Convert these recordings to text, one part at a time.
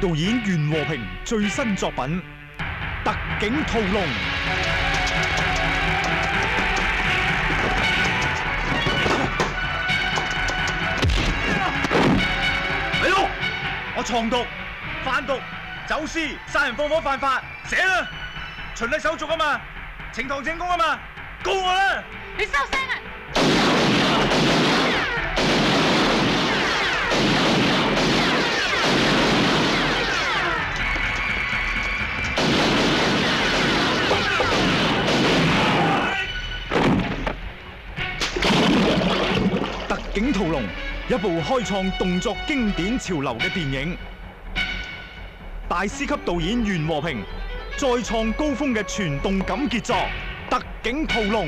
導演袁和平最新作品《特警屠龍》。咪喐！我藏毒、販毒、走私、殺人放火犯法，寫啦！循例手續啊嘛，呈堂證供啊嘛，告我啦！你收聲啊！《特警屠龍》一部開創動作經典潮流嘅電影，大師級導演袁和平再創高峰嘅全動感傑作《特警屠龍》。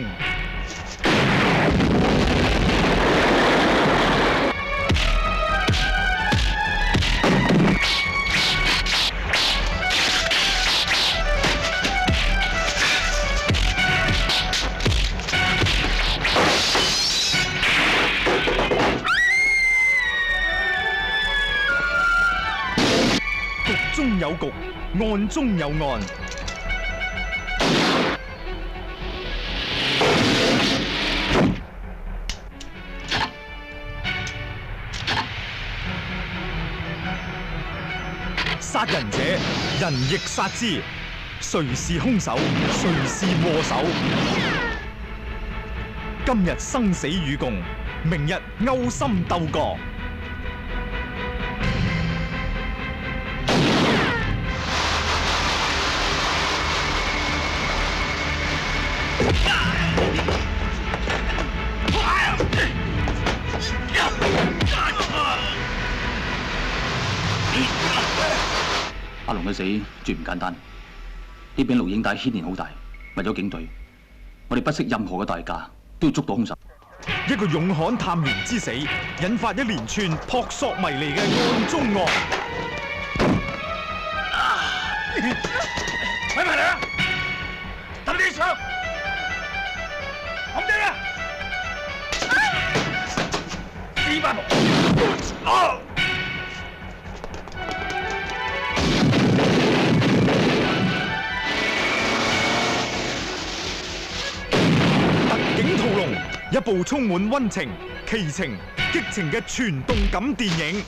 局中有局，案中有案。殺人者，人亦殺之。誰是兇手？誰是禍首？今日生死與共，明日勾心鬥角。阿龍嘅死絕唔簡單，呢邊錄影帶牽連好大。為咗警隊，我哋不惜任何嘅代價都要捉到兇手。一個勇悍探員之死，引發一連串撲朔迷離嘅案中案。咪埋嚟啊！等你上，冚低啊！四百步。特警屠龍，一部充滿溫情、奇情、激情嘅全動感電影。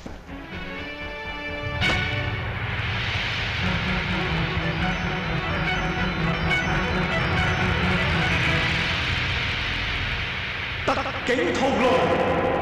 特警屠龍。